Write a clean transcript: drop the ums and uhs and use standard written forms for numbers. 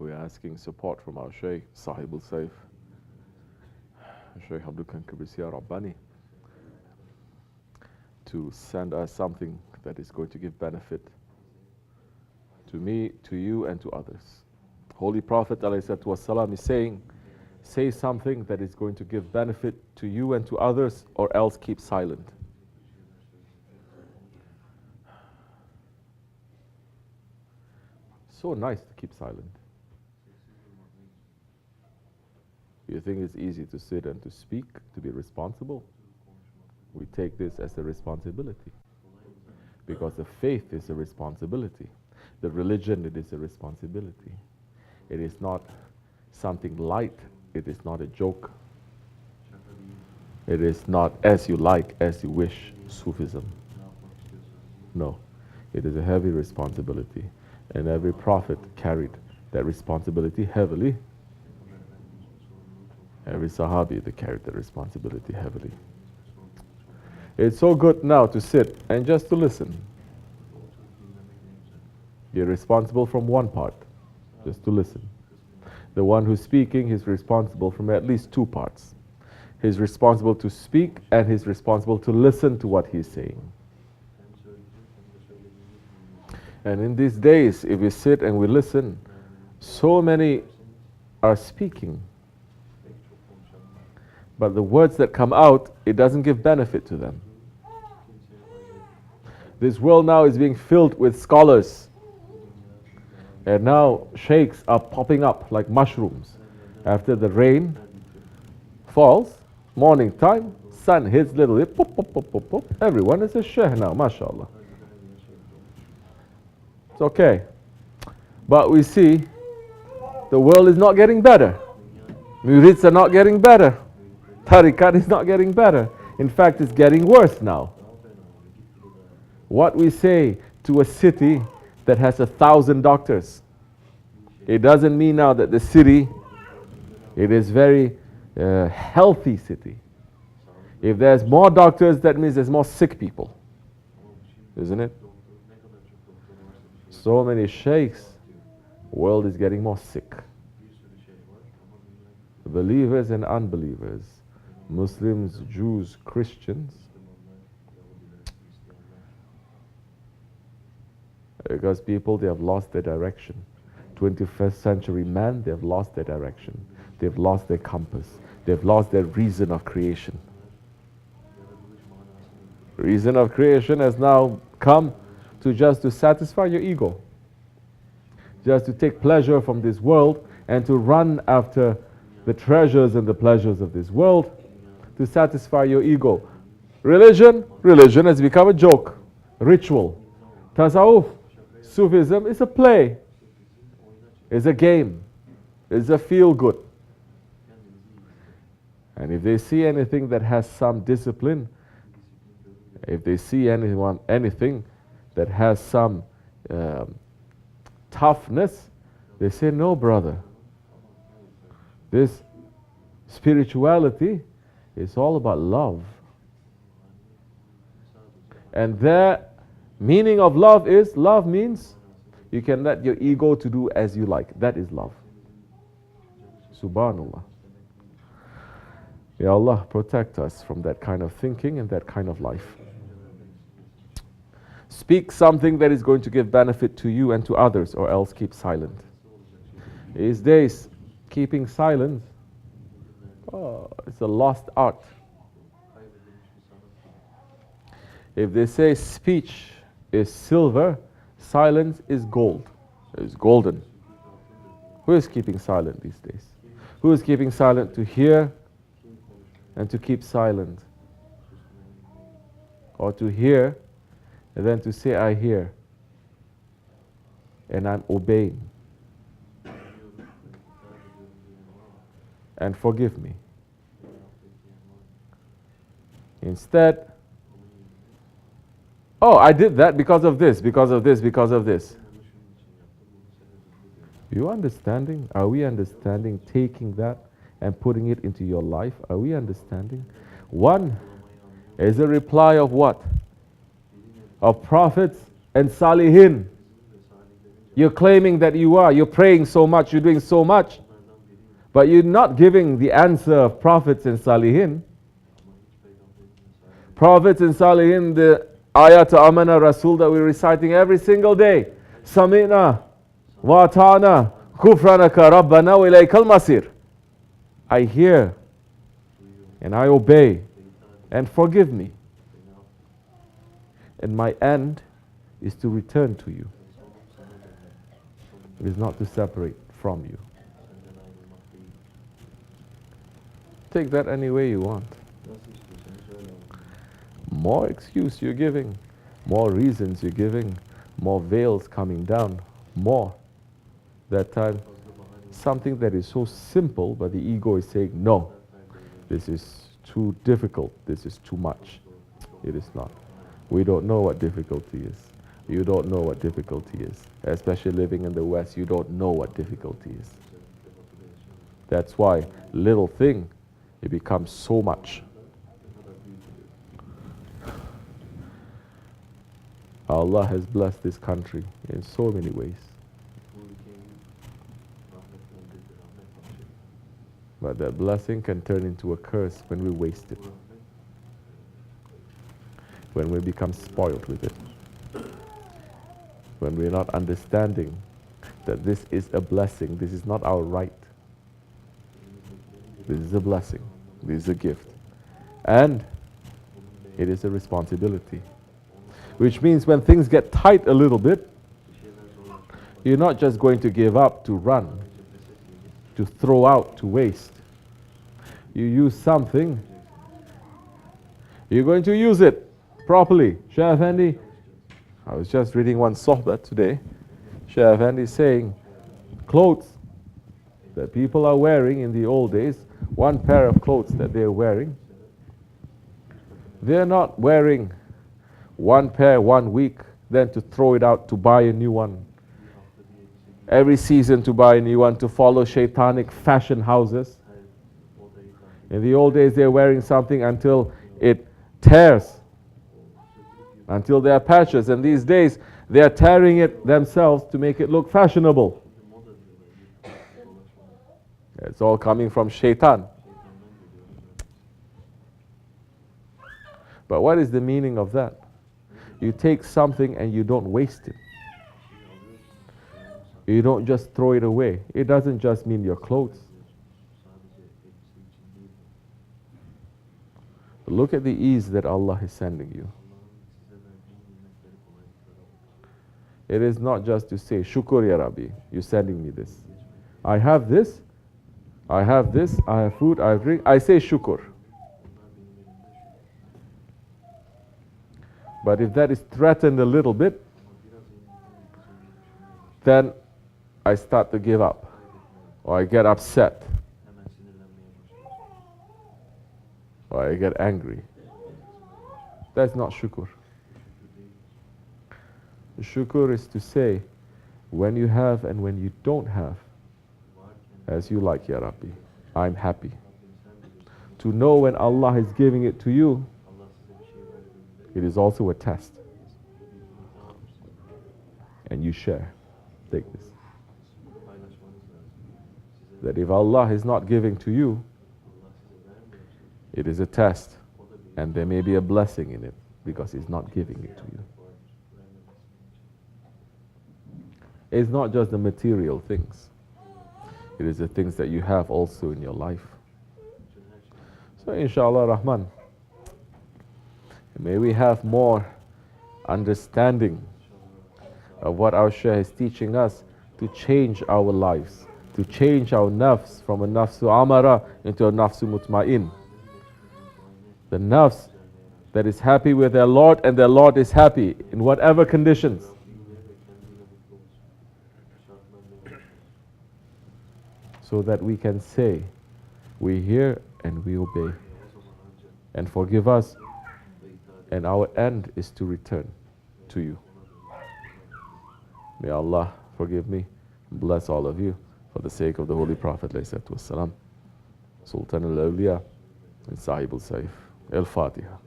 We are asking support from our Shaykh, Sahib al-Saif, Shaykh Abdulkerim Kibrisi Rabbani, to send us something that is going to give benefit to me, to you, and to others. Holy Prophet ﷺ is saying, say something that is going to give benefit to you and to others, or else keep silent. So nice to keep silent. You think it's easy to sit and to speak, to be responsible? We take this as a responsibility. Because the faith is a responsibility. The religion, it is a responsibility. It is not something light. It is not a joke. It is not as you like, as you wish, Sufism. No, it is a heavy responsibility. And every prophet carried that responsibility heavily. Every Sahabi, they carried the responsibility heavily. It's so good now to sit and just to listen. You're responsible from one part, just to listen. The one who's speaking is responsible from at least two parts. He's responsible to speak and he's responsible to listen to what he's saying. And in these days, if we sit and we listen, so many are speaking. But the words that come out, it doesn't give benefit to them. This world now is being filled with scholars. And now sheikhs are popping up like mushrooms. After the rain falls, morning time, sun hits little bit, pop, pop, pop, pop, pop. Everyone is a sheikh now, mashallah. It's okay. But we see the world is not getting better. Murids are not getting better. Tariqat is not getting better. In fact, it's getting worse now. What we say to a city that has 1,000 doctors, it doesn't mean now that the city, it is very healthy city. If there's more doctors, that means there's more sick people. Isn't it? So many sheikhs, the world is getting more sick. Believers and unbelievers, Muslims, Jews, Christians. Because people, they have lost their direction. 21st century man, they have lost their direction. They've lost their compass. They've lost their reason of creation. Reason of creation has now come to just to satisfy your ego. Just to take pleasure from this world and to run after the treasures and the pleasures of this world to satisfy your ego. Religion has become a joke, ritual. Tasawwuf, Sufism is a play, is a game, is a feel-good. And if they see anything that has some discipline, if they see anything that has some toughness, they say, no, brother. This spirituality is all about love. And their meaning of love means you can let your ego to do as you like. That is love. Subhanallah. May Allah protect us from that kind of thinking and that kind of life. Speak something that is going to give benefit to you and to others, or else keep silent. These days, keeping silence, it's a lost art. If they say speech is silver, silence is gold. It's golden. Who is keeping silent these days? Who is keeping silent to hear and to keep silent? Or to hear and then to say, I hear and I'm obeying. And forgive me. Instead, oh, I did that because of this, because of this, because of this. You understanding? Are we understanding taking that and putting it into your life? Are we understanding? One is a reply of what? Of prophets and salihin. You're claiming that you are. You're praying so much, you're doing so much. But you're not giving the answer of prophets and salihin. Prophets and salihin, the ayat amana rasul that we're reciting every single day. Sami'na wa ta'ana ghufranaka rabbana wa ilaykal masir. I hear and I obey and forgive me. And my end is to return to you. It is not to separate from you. Take that any way you want. More excuse you're giving, more reasons you're giving, more veils coming down, more. That time, something that is so simple, but the ego is saying, no, this is too difficult, this is too much. It is not. We don't know what difficulty is. You don't know what difficulty is. Especially living in the West, you don't know what difficulty is. That's why little thing, it becomes so much. Allah has blessed this country in so many ways. But that blessing can turn into a curse when we waste it. When we become spoiled with it. When we're not understanding that this is a blessing, this is not our right. This is a blessing, this is a gift. And it is a responsibility. Which means when things get tight a little bit, you're not just going to give up, to run, to throw out, to waste. You use something, you're going to use it properly. Shaykh Efendi, I was just reading one Sohbet today. Shaykh Efendi saying, clothes that people are wearing in the old days, one pair of clothes that they're wearing, they're not wearing one pair 1 week, then to throw it out to buy a new one. Every season to buy a new one, to follow shaitanic fashion houses. In the old days, they're wearing something until it tears, until there are patches. And these days, they are tearing it themselves to make it look fashionable. It's all coming from shaitan. But what is the meaning of that? You take something and you don't waste it. You don't just throw it away. It doesn't just mean your clothes. Look at the ease that Allah is sending you. It is not just to say, Shukur Ya Rabbi, you're sending me this. I have this, I have this, I have food, I have drink. I say Shukur. But if that is threatened a little bit, then I start to give up, or I get upset, or I get angry. That's not shukr. Shukr is to say, when you have and when you don't have, as you like, Ya Rabbi, I'm happy. To know when Allah is giving it to you, it is also a test. And you share. Take this. That if Allah is not giving to you, it is a test. And there may be a blessing in it because He's not giving it to you. It's not just the material things. It is the things that you have also in your life. So inshallah Rahman, may we have more understanding of what our Shaykh is teaching us to change our lives, to change our nafs from a nafsu amara into a nafsu mutma'in. The nafs that is happy with their Lord and their Lord is happy in whatever conditions. So that we can say, we hear and we obey. And forgive us, and our end is to return to you. May Allah forgive me and bless all of you for the sake of the Holy Prophet ﷺ, Sultan al-Awliya and Sahib al-Saif. Al-Fatiha.